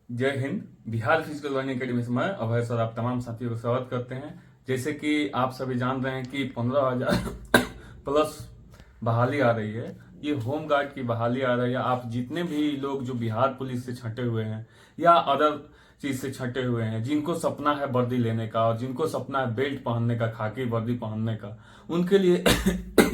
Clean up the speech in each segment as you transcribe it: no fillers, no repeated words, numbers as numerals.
जय Hind. Bihar physical learning academy से मैं अभय सर आप तमाम साथियों को स्वागत करते हैं। जैसे कि आप सभी जान रहे हैं कि 15,000 प्लस बहाली आ रही है। ये होम गार्ड की बहाली आ रही है। आप जितने भी लोग जो बिहार पुलिस से छंटे हुए हैं या अदर चीज से छंटे हुए हैं, जिनको सपना है वर्दी लेने का और जिनको सपना है बेल्ट पहनने का, खाकी वर्दी पहनने का, उनके लिए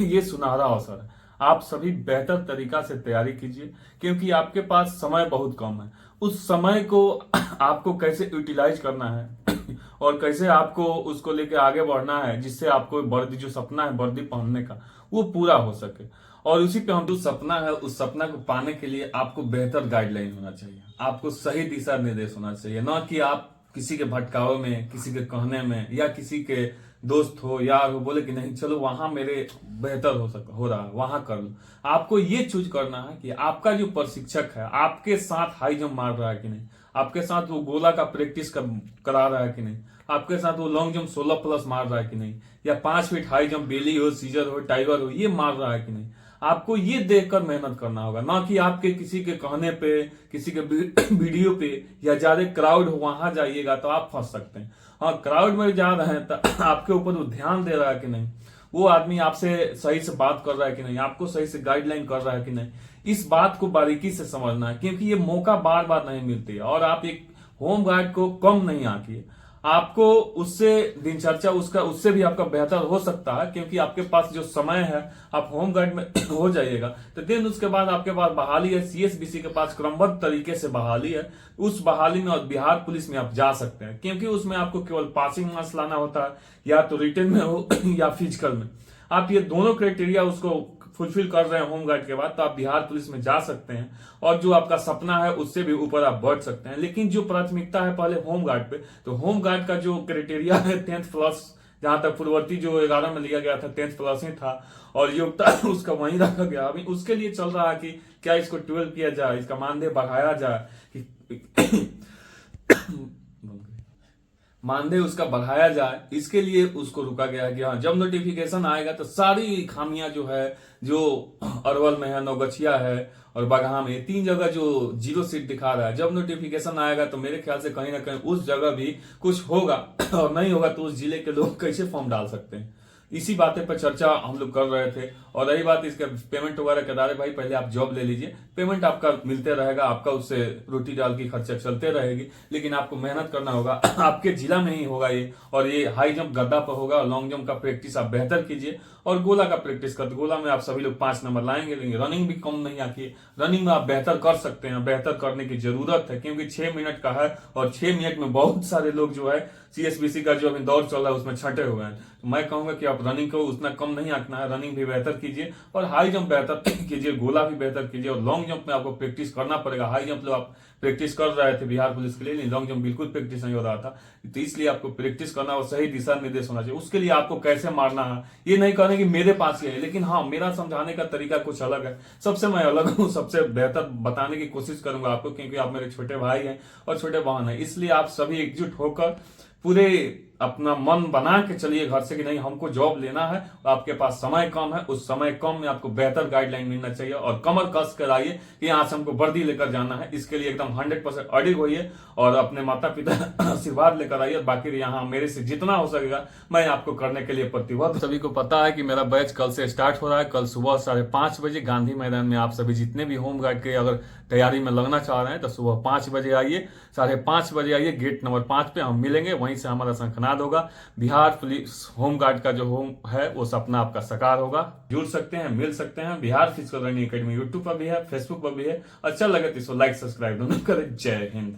ये सुनहरा अवसर है। आप सभी बेहतर तरीका से तैयारी कीजिए क्योंकि आपके पास समय बहुत कम है। उस समय को आपको कैसे यूटिलाइज करना है और कैसे आपको उसको लेके आगे बढ़ना है जिससे आपको वर्दी, जो सपना है वर्दी पहनने का, वो पूरा हो सके। और उसी पे हम जो सपना है, उस सपना को पाने के लिए आपको बेहतर गाइडलाइन होना चाहिए, आपको सही दिशा निर्देश होना चाहिए। न कि आप किसी के भटकावे में, किसी के कहने में, या किसी के दोस्त हो यार हो बोले कि नहीं चलो वहां मेरे बेहतर हो रहा है वहां कर लो। आपको ये चूज करना है कि आपका जो प्रशिक्षक है आपके साथ हाई जंप मार रहा है कि नहीं, आपके साथ वो गोला का प्रैक्टिस करा रहा है कि नहीं, आपके साथ वो लॉन्ग जंप 16 प्लस मार रहा है कि नहीं, या 5 फीट हाई जंप बेली हो, सीजर हो, टाइगर हो, ये मार रहा है कि नहीं। आपको ये देखकर मेहनत करना होगा, ना कि आपके किसी के कहने पे, किसी के वीडियो पे या ज्यादा क्राउड हो वहां जाइएगा तो आप फंस सकते हैं। हाँ, क्राउड में जा रहे हैं तो आपके ऊपर वो ध्यान दे रहा है कि नहीं, वो आदमी आपसे सही से बात कर रहा है कि नहीं, आपको सही से गाइडलाइन कर रहा है कि नहीं, इस बात को बारीकी से समझना है क्योंकि ये मौका बार बार नहीं मिलती है। और आप एक होम गार्ड को कम नहीं आंकिए, आपको उससे दिनचर्या उसका उससे भी आपका बेहतर हो सकता है क्योंकि आपके पास जो समय है आप होम गार्ड में हो जाइएगा तो देन उसके बाद आपके पास बहाली है, सीएसबीसी के पास क्रमबद्ध तरीके से बहाली है। उस बहाली में और बिहार पुलिस में आप जा सकते हैं क्योंकि उसमें आपको केवल पासिंग मार्क्स लाना होता है, या तो रिटर्न में हो या फिजिकल में। आप ये दोनों क्राइटेरिया उसको फुलफिल कर रहे हैं होम गार्ड के बाद तो आप बिहार पुलिस में जा सकते हैं और जो आपका सपना है उससे भी ऊपर आप बढ़ सकते हैं। लेकिन जो प्राथमिकता है पहले होम गार्ड पे, तो होम गार्ड का जो क्राइटेरिया है 10th प्लस, जहां तक पूर्ववर्ती जो 11 में लिया गया था 10th प्लस ही था और योग्यता उसका वहीं रखा गया। अभी उसके लिए चल रहा है कि क्या इसको 12 किया जाए, इसका मानदेय बढ़ाया जाए कि मानदेय उसका बढ़ाया जाए, इसके लिए उसको रुका गया है कि हाँ जब नोटिफिकेशन आएगा तो सारी खामियां जो है, जो अरवल में है, नौगछिया है और बगहा में, 3 जगह जो जीरो सीट दिखा रहा है, जब नोटिफिकेशन आएगा तो मेरे ख्याल से कहीं ना कहीं उस जगह भी कुछ होगा और नहीं होगा तो उस जिले के लोग कैसे फॉर्म डाल सकते हैं। इसी बातें पर चर्चा हम लोग कर रहे थे। और रही बात इसका पेमेंट वगैरह के दारे, भाई पहले आप जॉब ले लीजिए, पेमेंट आपका मिलते रहेगा, आपका उससे रोटी दाल की खर्चा चलते रहेगी, लेकिन आपको मेहनत करना होगा। आपके जिला में ही होगा ये, और ये हाई जंप गद्दा पर होगा। लॉन्ग जंप का प्रैक्टिस आप बेहतर कीजिए और गोला का प्रैक्टिस कर, गोला में आप सभी लोग 5 नंबर लाएंगे। लेकिन रनिंग भी कम नहीं आती, रनिंग में आप बेहतर कर सकते हैं, बेहतर करने की जरूरत है क्योंकि 6 मिनट का है और 6 मिनट में बहुत सारे लोग जो है सीएसबीसी का जो अभी दौर चल रहा है उसमें छंटे हुए हैं। तो मैं कहूंगा कि आप रनिंग को उतना कम नहीं आंकना है, रनिंग भी बेहतर कीजिए और हाई जंप बेहतर कीजिए, गोला भी बेहतर कीजिए। और लॉन्ग जंप में आपको प्रैक्टिस करना पड़ेगा। हाई जंप आप प्रैक्टिस कर रहे थे बिहार पुलिस के लिए, नहीं लॉन्ग जंप बिल्कुल प्रैक्टिस नहीं हो रहा था, तो इसलिए आपको प्रैक्टिस करना और सही दिशा निर्देश होना चाहिए। उसके लिए आपको कैसे मारना है ये नहीं कहने कि मेरे पास ही है, लेकिन हाँ मेरा समझाने का तरीका कुछ अलग है, सबसे मैं अलग हूँ, सबसे बेहतर बताने की कोशिश करूंगा आपको क्योंकि आप मेरे छोटे भाई हैं और छोटे बहन हैं। इसलिए आप सभी एकजुट होकर पूरे अपना मन बना के चलिए घर से कि नहीं हमको जॉब लेना है। आपके पास समय कम है, उस समय कम में आपको बेहतर गाइडलाइन मिलना चाहिए और कमर कस कर आइए कि यहाँ से हमको वर्दी लेकर जाना है। इसके लिए एकदम 100% अडिग होइए और अपने माता पिता आशीर्वाद लेकर आइए। बाकी यहाँ मेरे से जितना हो सकेगा मैं आपको करने के लिए प्रतिबद्ध। सभी को पता है कि मेरा बैच कल से स्टार्ट हो रहा है। कल सुबह 5:30 बजे गांधी मैदान में आप सभी जितने भी होम गार्ड के अगर तैयारी में लगना चाह रहे हैं तो सुबह 5 बजे आइए, 5:30 बजे आइए, गेट नंबर 5 पे हम मिलेंगे, वहीं से हमारा शंखनाद होगा। बिहार पुलिस होम गार्ड का जो होम है वो सपना आपका साकार होगा। जुड़ सकते हैं, मिल सकते हैं। Bihar physical learning academy YouTube पर भी है, फेसबुक पर भी है। अच्छा लगे तो इसको लाइक सब्सक्राइब दोनों करें। जय हिंद।